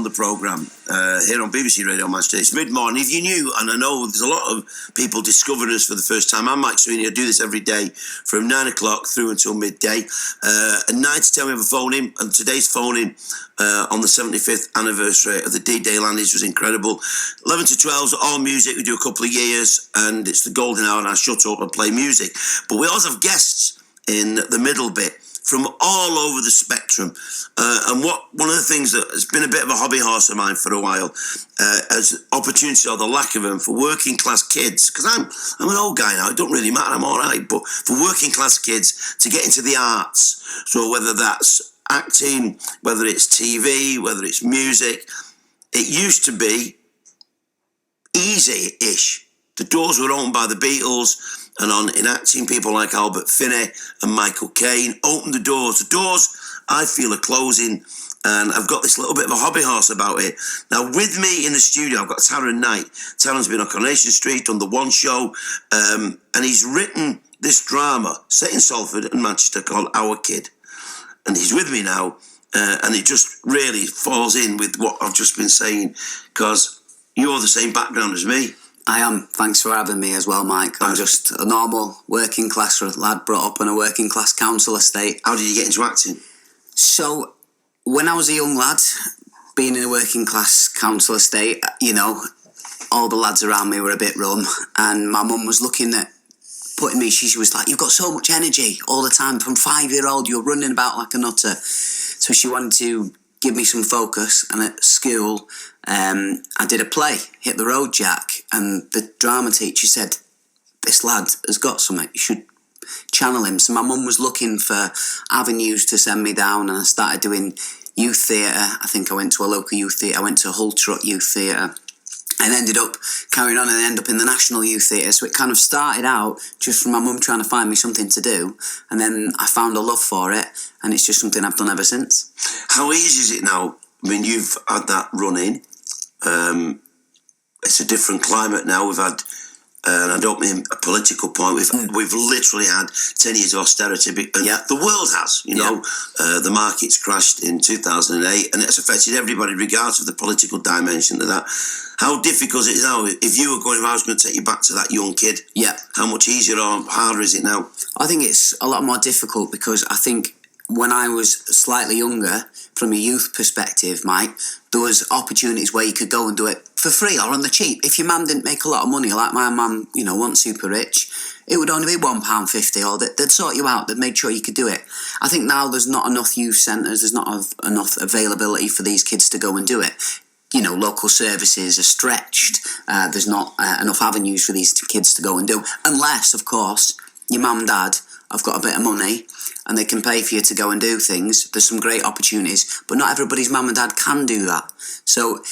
the programme here on BBC Radio Manchester. It's mid-morning. If you knew, and I know there's a lot of people discovering us for the first time, I'm Mike Sweeney. I do this every day from 9 o'clock through until midday. At 9 to 10 we have a phone-in, and today's phone-in on the 75th anniversary of the D-Day landings was incredible. 11 to 12 is all music. We do a couple of years, and it's the golden hour, and I shut up and play music. But we also have guests in the middle bit from all over the spectrum. And one of the things that has been a bit of a hobby horse of mine for a while, as opportunity or the lack of them for working class kids, because I'm an old guy now, it don't really matter, I'm all right, but for working class kids to get into the arts, so whether that's acting, whether it's TV, whether it's music, it used to be easy-ish. The doors were opened by the Beatles, and in acting, people like Albert Finney and Michael Caine opened the doors. The doors, I feel, are closing, and I've got this little bit of a hobby horse about it. Now, with me in the studio, I've got Taran Knight. Taran's been on Coronation Street, on The One Show, and he's written this drama set in Salford and Manchester called Our Kid. And he's with me now, and it just really falls in with what I've just been saying, because you're the same background as me. I am. Thanks for having me as well, Mike. I'm just a normal working class lad brought up on a working class council estate. How did you get into acting? So, when I was a young lad, being in a working class council estate, you know, all the lads around me were a bit rum, and my mum was looking at putting me, she was like, you've got so much energy all the time. From 5-year-old, you're running about like a nutter. So she wanted to give me some focus, and at school, I did a play, Hit the Road Jack, and the drama teacher said, this lad has got something, you should channel him. So my mum was looking for avenues to send me down, and I started doing youth theatre. I think I went to a local youth theatre, I went to Hull Trot Youth Theatre, and ended up carrying on and ended up in the National Youth Theatre. So it kind of started out just from my mum trying to find me something to do, and then I found a love for it, and it's just something I've done ever since. How easy is it now? I mean, you've had that run in. It's a different climate now. We've had, and I don't mean a political point, we've literally had 10 years of austerity. And the world has, you know. The markets crashed in 2008, and it's affected everybody regardless of the political dimension of that. How difficult it is now? If you were going, if I was going to take you back to that young kid, how much easier or harder is it now? I think it's a lot more difficult, because I think when I was slightly younger, from a youth perspective, Mike, there was opportunities where you could go and do it for free or on the cheap. If your mum didn't make a lot of money, like my mum, you know, wasn't super rich, it would only be £1.50, or they'd sort you out, they'd make sure you could do it. I think now there's not enough youth centres, there's not enough availability for these kids to go and do it. You know, local services are stretched, there's not enough avenues for these kids to go and do, unless, of course, your mum and dad have got a bit of money and they can pay for you to go and do things. There's some great opportunities, but not everybody's mum and dad can do that. So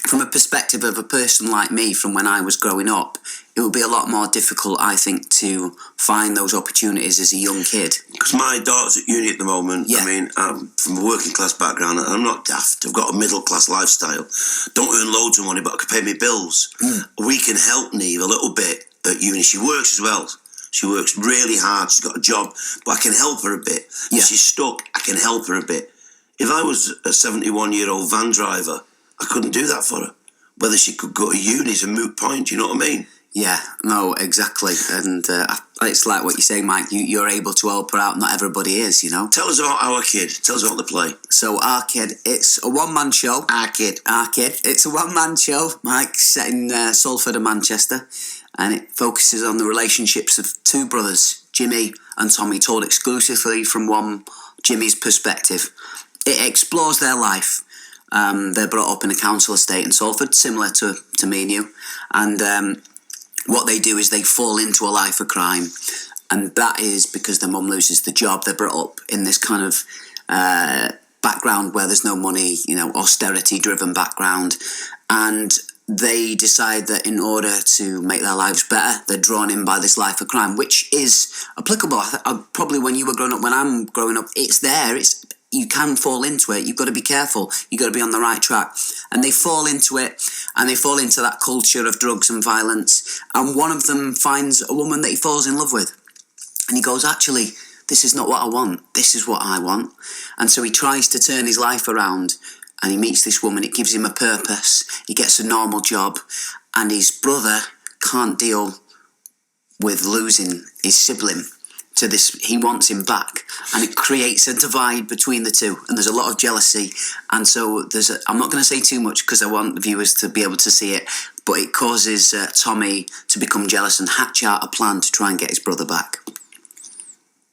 from a perspective of a person like me, from when I was growing up, it would be a lot more difficult, I think, to find those opportunities as a young kid. Because my daughter's at uni at the moment. I mean, I'm from a working class background, and I'm not daft. I've got a middle class lifestyle. Don't earn loads of money, but I can pay my bills. We can help Neve a little bit at uni. She works as well. She works really hard. She's got a job, but I can help her a bit. If she's stuck, I can help her a bit. If I was a 71-year-old van driver, I couldn't do that for her. Whether she could go to uni is a moot point, you know what I mean? Yeah, no, exactly. And it's like what you say, Mike, you're able to help her out. Not everybody is, you know. Tell us about Our Kid. Tell us about the play. So Our Kid, it's a one-man show. Our Kid. It's a one-man show, Mike, set in Salford and Manchester. And it focuses on the relationships of two brothers, Jimmy and Tommy, told exclusively from Jimmy's perspective. It explores their life. They're brought up in a council estate in Salford, similar to me and you. And what they do is they fall into a life of crime. And that is because their mum loses the job. They're brought up in this kind of background where there's no money, you know, austerity-driven background. And they decide that in order to make their lives better, they're drawn in by this life of crime, which is applicable. Probably when you were growing up, when I'm growing up, it's there. You can fall into it. You've got to be careful. You've got to be on the right track. And they fall into it, and they fall into that culture of drugs and violence. And one of them finds a woman that he falls in love with. And he goes, actually, this is not what I want. This is what I want. And so he tries to turn his life around and he meets this woman. It gives him a purpose. He gets a normal job, and his brother can't deal with losing his sibling to this. He wants him back, and it creates a divide between the two, and there's a lot of jealousy. And so I'm not going to say too much because I want the viewers to be able to see it, but it causes Tommy to become jealous and hatch out a plan to try and get his brother back.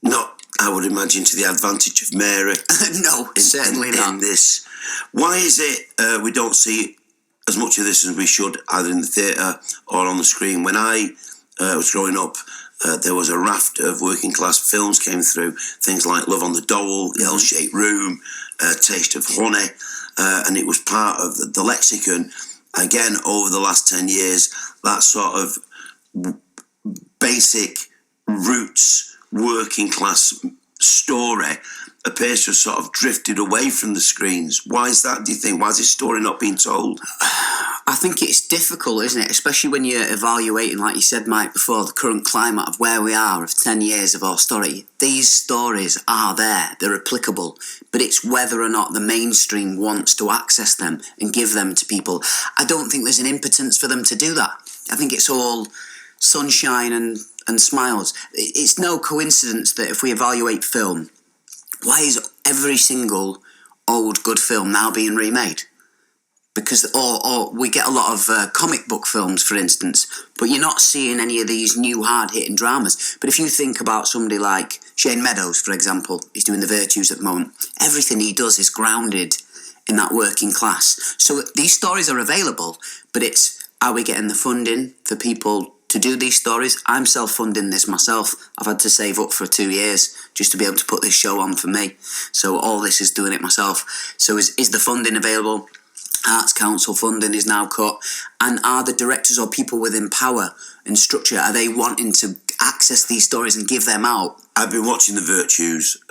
Not, I would imagine, to the advantage of Mary. No, certainly not. In this, why is it we don't see as much of this as we should, either in the theatre or on the screen? When I was growing up, there was a raft of working class films came through, things like Love on the Dole, The L-Shaped Room, Taste of Honey, and it was part of the lexicon. Again, over the last 10 years, that sort of basic roots working class story appears to have sort of drifted away from the screens. Why is that, do you think? Why is this story not being told? I think it's difficult, isn't it? Especially when you're evaluating, like you said, Mike, before, the current climate of where we are, of 10 years of our story. These stories are there, they're applicable, but it's whether or not the mainstream wants to access them and give them to people. I don't think there's an impotence for them to do that. I think it's all sunshine and smiles. It's no coincidence that if we evaluate film, why is every single old good film now being remade? Because, or we get a lot of comic book films, for instance, but you're not seeing any of these new hard-hitting dramas. But if you think about somebody like Shane Meadows, for example, he's doing The Virtues at the moment, everything he does is grounded in that working class. So these stories are available, but it's, are we getting the funding for people to do these stories? I'm self-funding this myself. I've had to save up for 2 years just to be able to put this show on for me. So all this is doing it myself. So is the funding available? Arts Council funding is now cut. And are the directors or people within power and structure, are they wanting to access these stories and give them out? I've been watching The Virtues.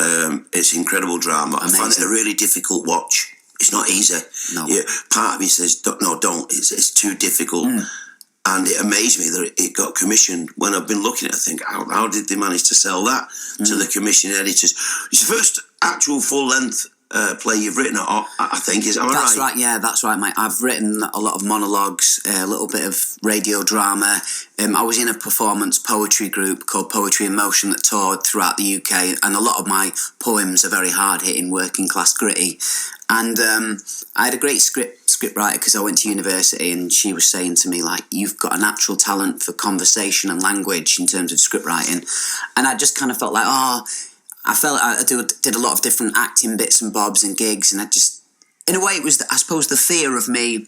It's incredible drama. Amazing. I find it a really difficult watch. It's not easy. No. Yeah, part of me says, no, don't. It's too difficult. And it amazed me that it got commissioned. When I've been looking at it, I think, how did they manage to sell that to the commission editors? It's the first actual full-length play you've written, I think. Am I That's right? right, yeah, that's right, mate. I've written a lot of monologues, a little bit of radio drama. I was in a performance poetry group called Poetry in Motion that toured throughout the UK, and a lot of my poems are very hard-hitting, working-class, gritty. And I had a great script writer because I went to university, and she was saying to me, like, you've got a natural talent for conversation and language in terms of script writing. And I just kind of felt like, I did a lot of different acting bits and bobs and gigs, and I just, in a way, it was, I suppose, the fear of me,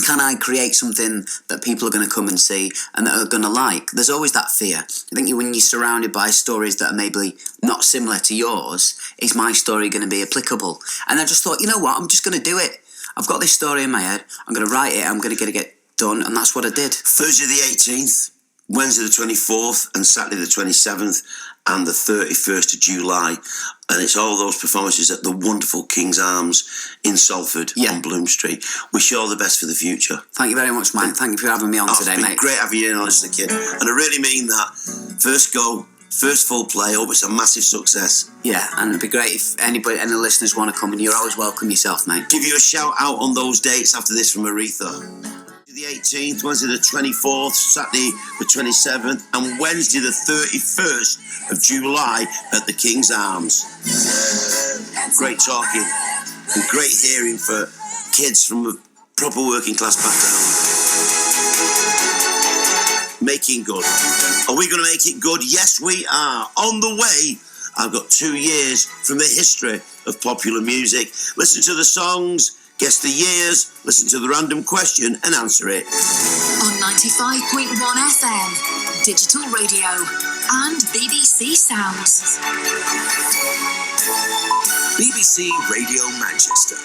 can I create something that people are going to come and see and that are going to like? There's always that fear. I think when you're surrounded by stories that are maybe not similar to yours, is my story going to be applicable? And I just thought, you know what, I'm just going to do it. I've got this story in my head, I'm going to write it, I'm going to get it done, and that's what I did. Thursday the 18th, Wednesday the 24th, and Saturday the 27th, and the 31st of July. And it's all those performances at the wonderful King's Arms in Salford on Bloom Street. Wish you all the best for the future. Thank you very much, Mike. Thank you for having me on today, It's been mate. great having you in, honestly, kid. And I really mean that. First go, first full play. Hope it's a massive success. Yeah, and it'd be great if any listeners want to come, and you're always welcome yourself, mate. Give you a shout out on those dates after this from Aretha. The 18th, Wednesday the 24th, Saturday the 27th, and Wednesday the 31st of July at the King's Arms. Great talking and great hearing for kids from a proper working class background. Making good. Are we going to make it good? Yes, we are. On the way, I've got 2 years from the history of popular music. Listen to the songs, guess the years, listen to the random question and answer it. On 95.1 FM, digital radio, and BBC Sounds. BBC Radio Manchester.